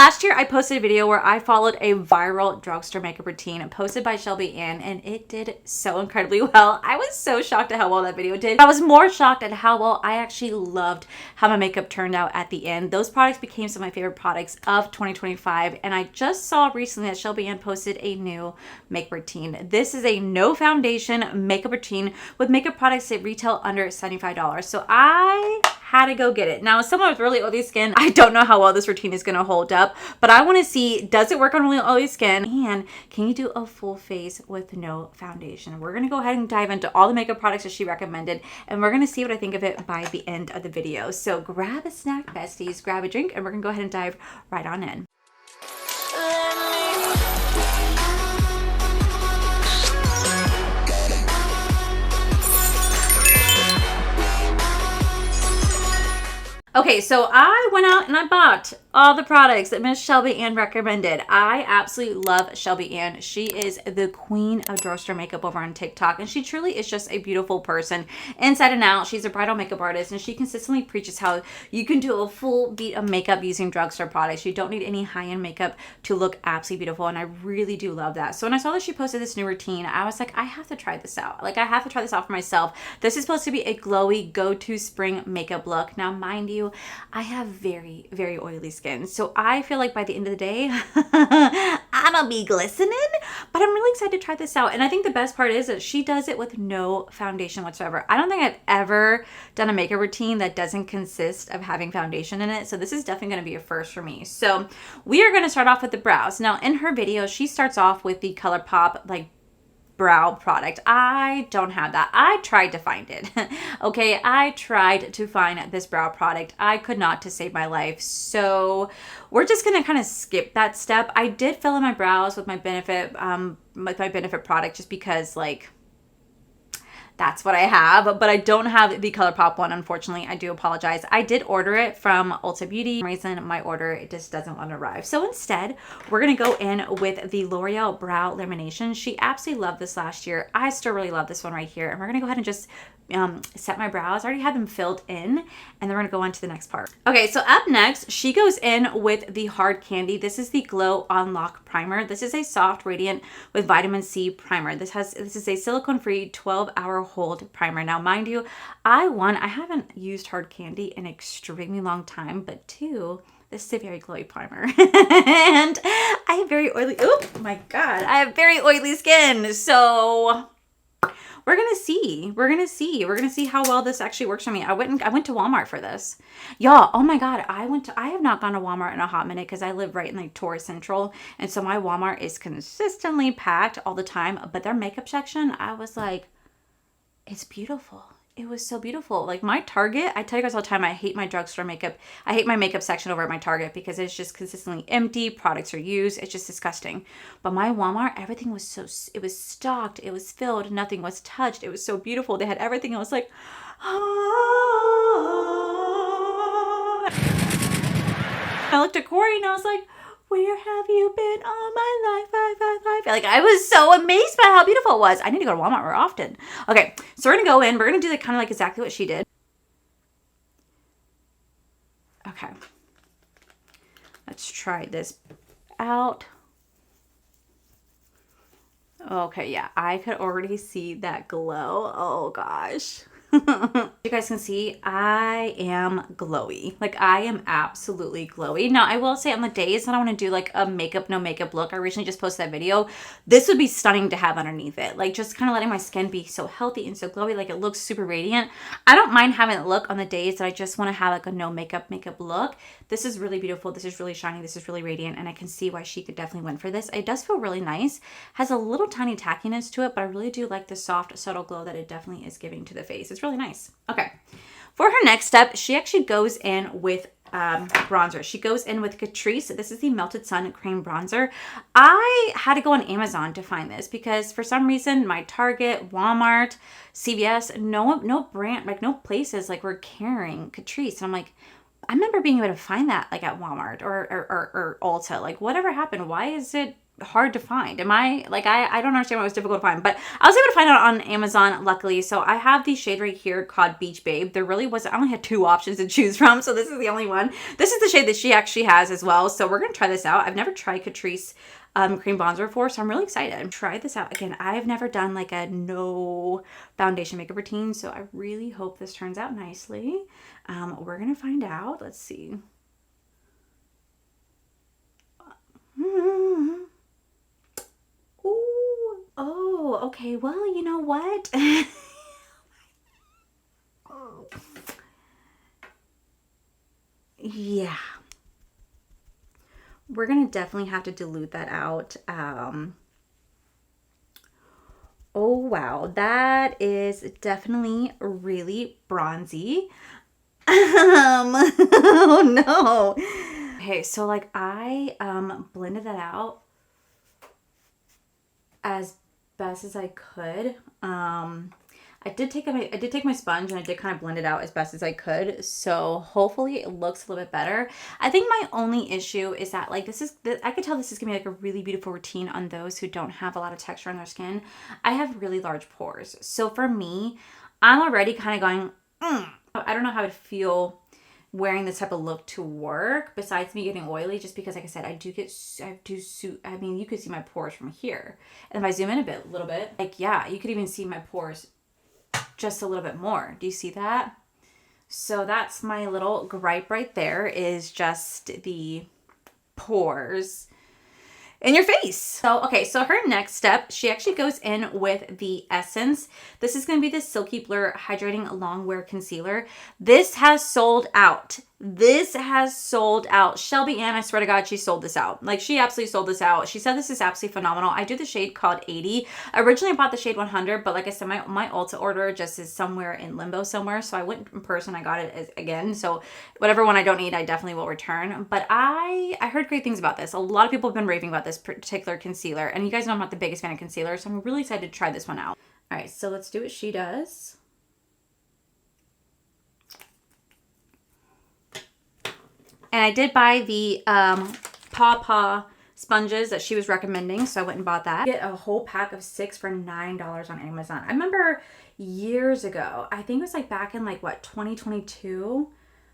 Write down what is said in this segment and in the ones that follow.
Last year, I posted a video where I followed a viral drugstore makeup routine posted by Shelby Ann, and it did so incredibly well. I was so shocked at how well that video did. I was more shocked at how well I actually loved how my makeup turned out at the end. Those products became some of my favorite products of 2025, and I just saw recently that Shelby Ann posted a new makeup routine. This is a no foundation makeup routine with makeup products that retail under $75. So I had to go get it. Now, as someone with really oily skin, I don't know how well this routine is going to hold up, but I want to see, does it work on really oily skin? And can you do a full face with no foundation? We're going to go ahead and dive into all the makeup products that she recommended, and we're going to see what I think of it by the end of the video. So grab a snack, besties, grab a drink, and we're going to go ahead and dive right on in. Okay, so I went out and I bought all the products that Miss Shelby Ann recommended. I absolutely love Shelby Ann. She is the queen of drugstore makeup over on TikTok, and she truly is just a beautiful person inside and out. She's a bridal makeup artist, and she consistently preaches how you can do a full beat of makeup using drugstore products. You don't need any high-end makeup to look absolutely beautiful, and I really do love that. So when I saw that she posted this new routine, I was like, I have to try this out. Like, I have to try this out for myself. This is supposed to be a glowy go-to spring makeup look. Now, mind you, I have very, very oily skin. So I feel like by the end of the day, I'm gonna be glistening, but I'm really excited to try this out. And I think the best part is that she does it with no foundation whatsoever. I don't think I've ever done a makeup routine that doesn't consist of having foundation in it. So this is definitely gonna be a first for me. So we are gonna start off with the brows. Now in her video, she starts off with the ColourPop like brow product. I don't have that. I tried to find it. Okay, I tried to find this brow product. I could not to save my life. So we're just gonna kind of skip that step. I did fill in my brows with my Benefit product just because like that's what I have, but I don't have the ColourPop one, unfortunately. I do apologize. I did order it from Ulta Beauty. For some reason, my order, it just doesn't want to arrive. So instead, we're going to go in with the L'Oreal Brow Lamination. She absolutely loved this last year. I still really love this one right here. And we're going to go ahead and just set my brows. I already had them filled in, and then we're going to go on to the next part. Okay, so up next, she goes in with the Hard Candy. This is the Glow Unlock Primer. This is a soft, radiant with vitamin C primer. This is a silicone-free 12-hour hold primer. Now, mind you, I haven't used Hard Candy in an extremely long time, but two, this is a very glowy primer. And I have very oily, oh my God, I have very oily skin. So we're going to see how well this actually works for me. I went to Walmart for this. Y'all, oh my God, I have not gone to Walmart in a hot minute because I live right in like Torrance Central. And so my Walmart is consistently packed all the time, but their makeup section, I was like, it's beautiful. It was so beautiful. Like my Target, I tell you guys all the time, I hate my drugstore makeup. I hate my makeup section over at my Target because it's just consistently empty. Products are used. It's just disgusting. But my Walmart, everything was it was stocked. It was filled. Nothing was touched. It was so beautiful. They had everything. I was like, ah. I looked at Corey and I was like, where have you been all my life? Like, I was so amazed by how beautiful it was. I need to go to Walmart more often. Okay, so we're going to go in. We're going to do kind of like exactly what she did. Okay. Let's try this out. Okay, yeah. I could already see that glow. Oh, gosh. You guys can see I am glowy. Like I am absolutely glowy. Now I will say on the days that I want to do like a makeup no makeup look, I recently just posted that video, this would be stunning to have underneath it. Like just kind of letting my skin be so healthy and so glowy, like it looks super radiant. I don't mind having it look on the days that I just want to have like a no makeup look. This is really beautiful. This is really shiny. This is really radiant, and I can see why she could definitely win for this. It does feel really nice. Has a little tiny tackiness to it, but I really do like the soft subtle glow that it definitely is giving to the face. It's really nice. Okay, for her next step, she actually goes in with bronzer. She goes in with Catrice. This is the Melted Sun Cream Bronzer. I had to go on Amazon to find this because for some reason my Target, Walmart, CVS, no brand, like no places like were carrying Catrice. And I'm like, I remember being able to find that like at Walmart or Ulta. Like whatever happened? Why is it hard to find. I don't understand why it was difficult to find, but I was able to find it on Amazon, luckily. So I have the shade right here called Beach Babe. There really wasn't, I only had 2 options to choose from, so this is the only one. This is the shade that she actually has as well, so we're gonna try this out. I've never tried Catrice cream bronzer before, so I'm really excited. Try this out. Again, I've never done like a no foundation makeup routine, so I really hope this turns out nicely. We're gonna find out. Let's see. Ooh. Oh, okay. Well, you know what? Yeah. We're going to definitely have to dilute that out. Oh, wow. That is definitely really bronzy. Oh, no. Okay, so like I blended that out as best as I could. I did take my sponge and I did kind of blend it out as best as I could. So hopefully it looks a little bit better. I think my only issue is that like I could tell this is gonna be like a really beautiful routine on those who don't have a lot of texture on their skin. I have really large pores. So for me, I'm already kind of going, I don't know how I'd feel wearing this type of look to work besides me getting oily, just because like I said, I mean, you could see my pores from here. And if I zoom in a little bit, like, yeah, you could even see my pores just a little bit more. Do you see that? So that's my little gripe right there, is just the pores in your face. So, okay, so her next step, she actually goes in with the Essence. This is going to be the Silky Blur Hydrating Longwear Concealer. This has sold out. This has sold out. Shelby Ann, I swear to God, she sold this out. Like, she absolutely sold this out. She said this is absolutely phenomenal. I do the shade called 80. Originally, I bought the shade 100, but like I said, my Ulta order just is somewhere in limbo somewhere. So I went in person. I got it again. So whatever one I don't need, I definitely will return. But I heard great things about this. A lot of people have been raving about this particular concealer. And you guys know I'm not the biggest fan of concealer, so I'm really excited to try this one out. All right, so let's do what she does. And I did buy the Paw sponges that she was recommending, so I went and bought that. Get a whole pack of 6 for $9 on Amazon. I remember years ago, I think it was like back in like what, 2022,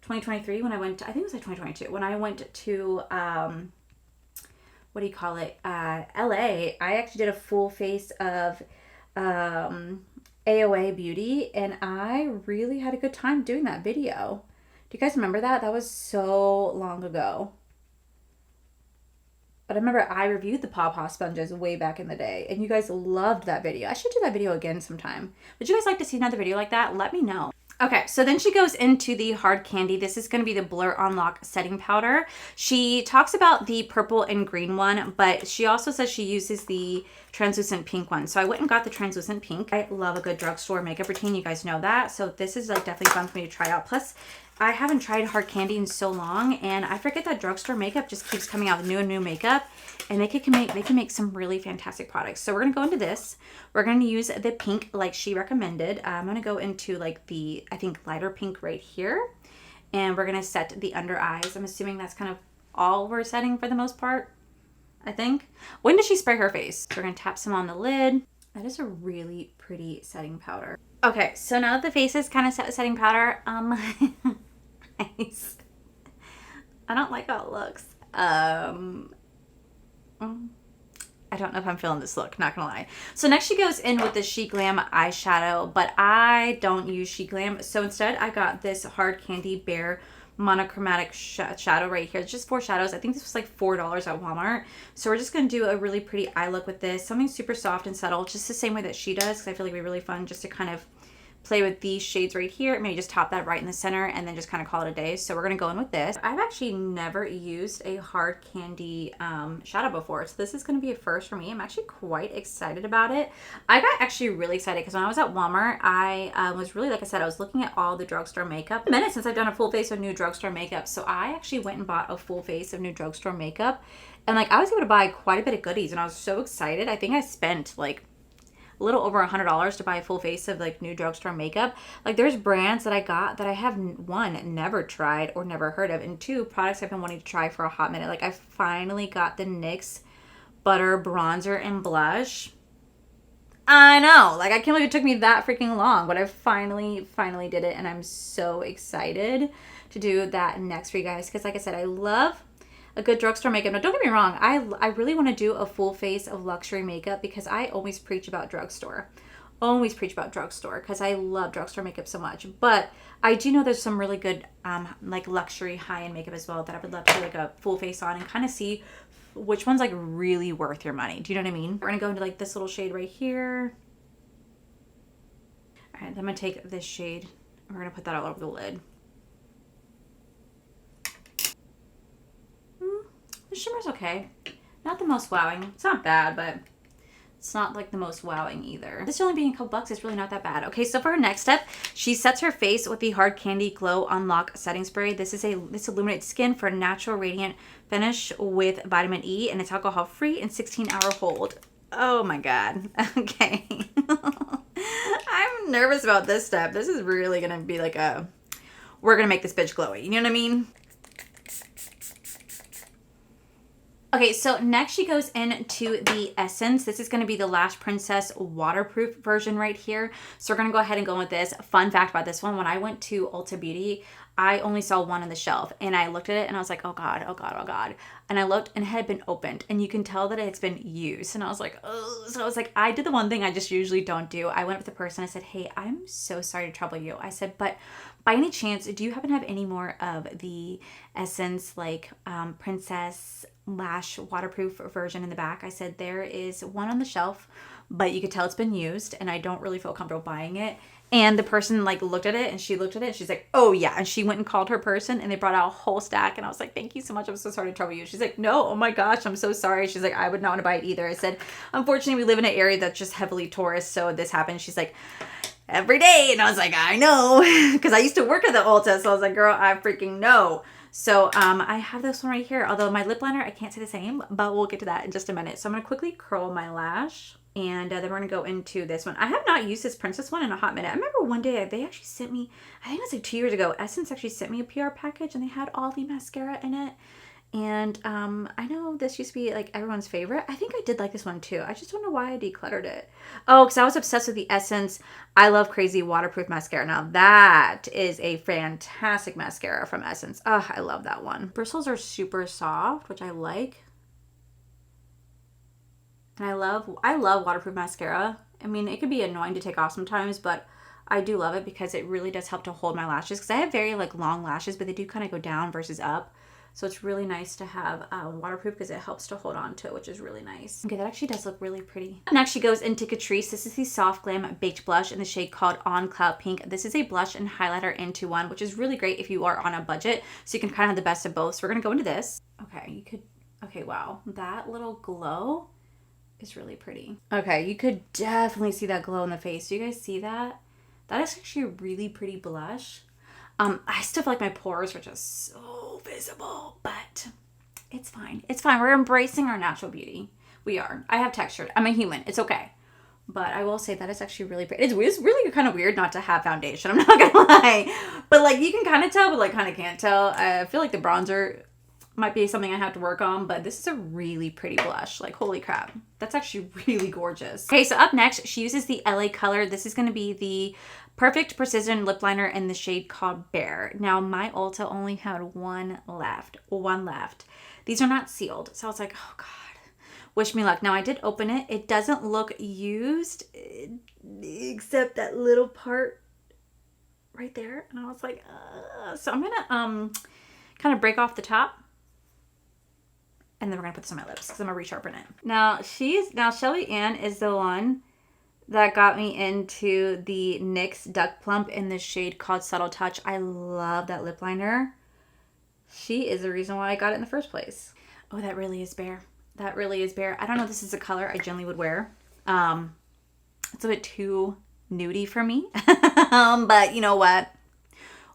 2023, when I went to, I think it was like 2022, when I went to, what do you call it, LA, I actually did a full face of AOA Beauty, and I really had a good time doing that video. Do you guys remember that? That was so long ago. But I remember I reviewed the Paw sponges way back in the day, and you guys loved that video. I should do that video again sometime. Would you guys like to see another video like that? Let me know. Okay, so then she goes into the hard candy. This is going to be the Blur Unlock setting powder. She talks about the purple and green one, but she also says she uses the translucent pink one. So I went and got the translucent pink. I love a good drugstore makeup routine. You guys know that. So this is like definitely fun for me to try out. Plus, I haven't tried hard candy in so long, and I forget that drugstore makeup just keeps coming out with new and new makeup, and they can make some really fantastic products. So we're gonna go into this. We're gonna use the pink like she recommended. I'm gonna go into like the, I think, lighter pink right here, and we're gonna set the under eyes. I'm assuming that's kind of all we're setting for the most part, I think. When does she spray her face? So we're gonna tap some on the lid. That is a really pretty setting powder. Okay, so now that the face is kind of set with setting powder, nice. I don't like how it looks. I don't know if I'm feeling this look, not gonna lie. So next she goes in with the She Glam eyeshadow, but I don't use She Glam. So instead I got this Hard Candy Bare monochromatic shadow right here. It's just 4 shadows. I think this was like $4 at Walmart. So we're just going to do a really pretty eye look with this. Something super soft and subtle, just the same way that she does, because I feel like it'd be really fun just to kind of play with these shades right here. Maybe just top that right in the center and then just kind of call it a day. So we're going to go in with this. I've actually never used a hard candy shadow before. So this is going to be a first for me. I'm actually quite excited about it. I got actually really excited because when I was at Walmart, I was really, like I said, I was looking at all the drugstore makeup. It's a minute since I've done a full face of new drugstore makeup. So I actually went and bought a full face of new drugstore makeup. And like I was able to buy quite a bit of goodies and I was so excited. I think I spent like a little over $100 to buy a full face of like new drugstore makeup. Like there's brands that I got that I have, 1, never tried or never heard of, and 2, products I've been wanting to try for a hot minute. Like I finally got the NYX Butter Bronzer and Blush. I know, like, I can't believe it took me that freaking long, but I finally did it, and I'm so excited to do that next for you guys, because like I said, I love a good drugstore makeup. Now, don't get me wrong, I really want to do a full face of luxury makeup, because I always preach about drugstore. Always preach about drugstore, because I love drugstore makeup so much. But I do know there's some really good, like, luxury high-end makeup as well that I would love to do, like, a full face on and kind of see which one's, like, really worth your money. Do you know what I mean? We're gonna go into, like, this little shade right here. All right, then I'm gonna take this shade and we're gonna put that all over the lid. The shimmer's okay. Not the most wowing. It's not bad, but it's not like the most wowing either. This only being a couple bucks is really not that bad. Okay, so for our next step, she sets her face with the Hard Candy Glow Unlock Setting Spray. This illuminates skin for a natural radiant finish with vitamin E, and it's alcohol free and 16-hour hold. Oh my God. Okay. I'm nervous about this step. This is really gonna be like we're gonna make this bitch glowy. You know what I mean? Okay, so next she goes into the Essence. This is going to be the Lash Princess waterproof version right here. So we're going to go ahead and go with this. Fun fact about this one, when I went to Ulta Beauty, I only saw one on the shelf, and I looked at it and I was like, oh God, oh God, oh God. And I looked and it had been opened, and you can tell that it's been used. And I was like, oh. So I was like, I did the one thing I just usually don't do. I went up to the person, I said, hey, I'm so sorry to trouble you. I said, but by any chance, do you happen to have any more of the Essence, like Princess Lash waterproof version in the back? I said, there is one on the shelf, but you could tell it's been used, and I don't really feel comfortable buying it. And the person like looked at it, and she looked at it, and she's like, oh yeah. And she went and called her person, and they brought out a whole stack. And I was like, thank you so much. I'm so sorry to trouble you. She's like, no, oh my gosh, I'm so sorry. She's like, I would not want to buy it either. I said, unfortunately, we live in an area that's just heavily tourist, so this happened. She's like, every day. And I was like, I know, because I used to work at the Ulta. So I was like, girl, I freaking know. So I have this one right here. Although my lip liner, I can't say the same, but we'll get to that in just a minute. So I'm going to quickly curl my lash. And then we're going to go into this one. I have not used this Princess one in a hot minute. I remember one day they actually sent me, I think it was like 2 years ago, Essence actually sent me a PR package, and they had all the mascara in it. And I know this used to be like everyone's favorite. I think I did like this one too. I just don't know why I decluttered it. Oh, because I was obsessed with the Essence I Love Crazy waterproof mascara. Now that is a fantastic mascara from Essence. Oh, I love that one. Bristles are super soft, which I like. And I love waterproof mascara. I mean, it could be annoying to take off sometimes, but I do love it because it really does help to hold my lashes. Because I have very like long lashes, but they do kind of go down versus up. So it's really nice to have waterproof because it helps to hold on to it, which is really nice. Okay, that actually does look really pretty. Next, she goes into Catrice. This is the Soft Glam Baked Blush in the shade called On Cloud Pink. This is a blush and highlighter into one, which is really great if you are on a budget. So you can kind of have the best of both. So we're going to go into this. Okay, wow. That little glow is really pretty. Okay, you could definitely see that glow in the face. Do you guys see that? That is actually a really pretty blush. I still feel like my pores are just so visible, but it's fine. It's fine. We're embracing our natural beauty. We are. I have texture. I'm a human. It's okay. But I will say that it's actually really pretty. It's really kind of weird not to have foundation. I'm not going to lie. But like you can kind of tell, but like kind of can't tell. I feel like the bronzer might be something I have to work on, but this is a really pretty blush. Like, holy crap. That's actually really gorgeous. Okay, so up next, she uses the LA color. This is going to be the Perfect Precision Lip Liner in the shade called Bear. Now, my Ulta only had one left. These are not sealed. So I was like, oh God, wish me luck. Now, I did open it. It doesn't look used, except that little part right there. And I was like, so I'm going to kind of break off the top. And then we're going to put this on my lips because I'm going to resharpen it. Now, Shelly Ann is the one that got me into the NYX Duck Plump in the shade called Subtle Touch. I love that lip liner. She is the reason why I got it in the first place. Oh, that really is Bear. That really is Bear. I don't know if this is a color I generally would wear. It's a bit too nudie for me. But you know what?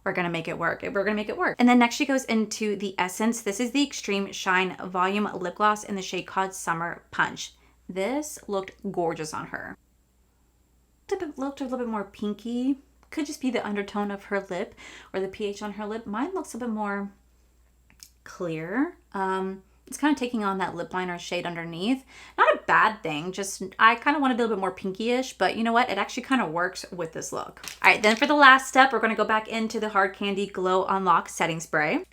We're going to make it work. We're going to make it work. And then next she goes into the Essence. This is the Extreme Shine Volume Lip Gloss in the shade called Summer Punch. This looked gorgeous on her. Looked a little bit more pinky. Could just be the undertone of her lip or the pH on her lip. Mine looks a bit more clear. And It's kind of taking on that lip liner shade underneath. Not a bad thing, just I kind of wanted a little bit more pinky-ish, but you know what? It actually kind of works with this look. All right, then for the last step, we're going to go back into the Hard Candy Glow Unlock Setting Spray.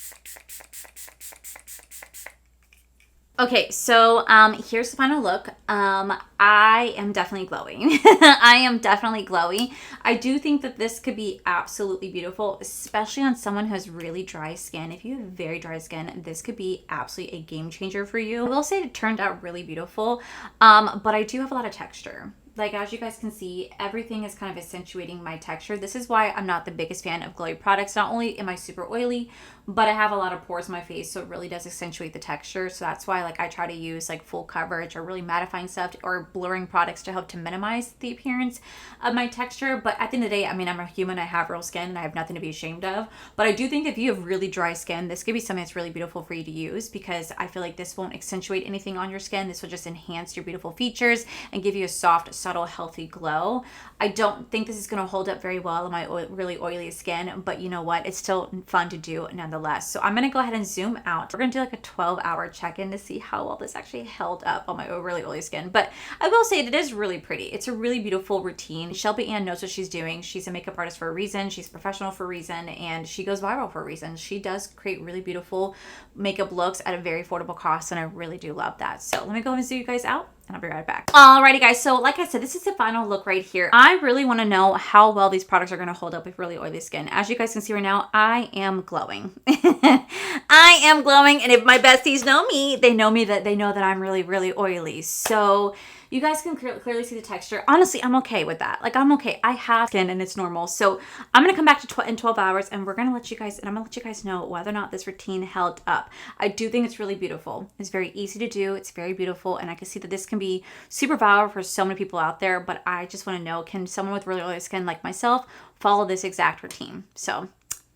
Okay, so here's the final look. I am definitely glowing. I am definitely glowy. I do think that this could be absolutely beautiful, especially on someone who has really dry skin. If you have very dry skin, this could be absolutely a game changer for you. I will say it turned out really beautiful, but I do have a lot of texture. Like, as you guys can see, everything is kind of accentuating my texture. This is why I'm not the biggest fan of glowy products. Not only am I super oily, but I have a lot of pores in my face, so it really does accentuate the texture. So that's why, like, I try to use like full coverage or really mattifying stuff or blurring products to help to minimize the appearance of my texture. But at the end of the day, I mean, I'm a human, I have real skin, and I have nothing to be ashamed of. But I do think if you have really dry skin, this could be something that's really beautiful for you to use, because I feel like this won't accentuate anything on your skin. This will just enhance your beautiful features and give you a soft, subtle, healthy glow. I don't think this is going to hold up very well on my really oily skin, but you know what? It's still fun to do nonetheless. So I'm going to go ahead and zoom out. We're going to do like a 12-hour check-in to see how well this actually held up on my really oily skin. But I will say it is really pretty. It's a really beautiful routine. Shelby Ann knows what she's doing. She's a makeup artist for a reason. She's a professional for a reason, and she goes viral for a reason. She does create really beautiful makeup looks at a very affordable cost, and I really do love that. So let me go and zoom you guys out, and I'll be right back. Alrighty guys, so like I said, this is the final look right here. I really want to know how well these products are going to hold up with really oily skin. As you guys can see right now, I am glowing. I am glowing, and if my besties know me, they know that I'm really, really oily. So you guys can clearly see the texture. Honestly, I'm okay with that. Like, I'm okay. I have skin and it's normal. So I'm going to come back to in 12 hours, and we're going to let you guys, and I'm going to let you guys know whether or not this routine held up. I do think it's really beautiful. It's very easy to do. It's very beautiful. And I can see that this can be super viral for so many people out there, but I just want to know, can someone with really oily skin like myself follow this exact routine? So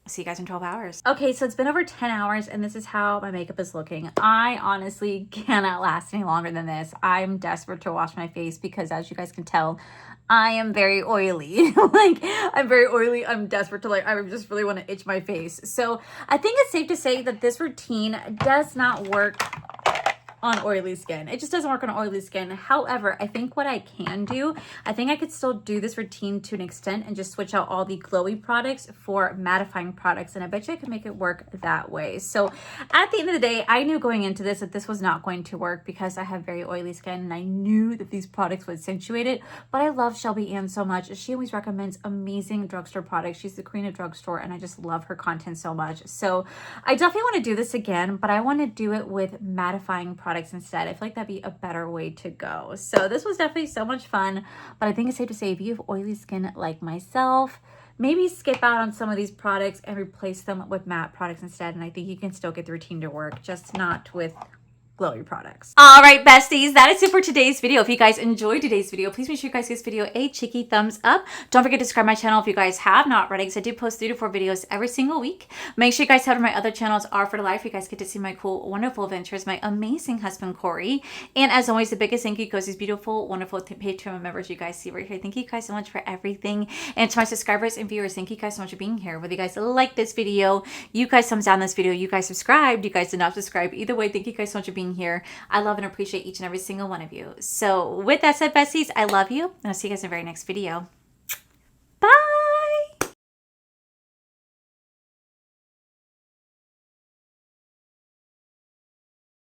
I'll see you guys in 12 hours. Okay, so it's been over 10 hours, and this is how my makeup is looking. I honestly cannot last any longer than this. I'm desperate to wash my face because, as you guys can tell, I am very oily. Like, I'm very oily. I'm desperate to, like, I just really want to itch my face. So I think it's safe to say that this routine does not work on oily skin. It just doesn't work on oily skin. However, I think what I can do, I think I could still do this routine to an extent and just switch out all the glowy products for mattifying products. And I bet you I could make it work that way. So at the end of the day, I knew going into this that this was not going to work because I have very oily skin, and I knew that these products would accentuate it. But I love Shelby Ann so much. She always recommends amazing drugstore products. She's the queen of drugstore, and I just love her content so much. So I definitely want to do this again, but I want to do it with mattifying products instead. I feel like that'd be a better way to go. So this was definitely so much fun, but I think it's safe to say if you have oily skin like myself, maybe skip out on some of these products and replace them with matte products instead. And I think you can still get the routine to work, just not with glowy products. All right, besties, that is it for today's video. If you guys enjoyed today's video, please make sure you guys give this video a cheeky thumbs up. Don't forget to subscribe to my channel if you guys have not already, because I do post 3 to 4 videos every single week. Make sure you guys head to my other channels, Are for Life. You guys get to see my cool, wonderful adventures, my amazing husband, Corey. And as always, the biggest thank you goes to these beautiful, wonderful Patreon members you guys see right here. Thank you guys so much for everything. And to my subscribers and viewers, thank you guys so much for being here. Whether you guys like this video, you guys thumbs down this video, you guys subscribed, you guys did not subscribe. Either way, thank you guys so much for being here. I love and appreciate each and every single one of you. So with that said, besties, I love you, and I'll see you guys in the very next video.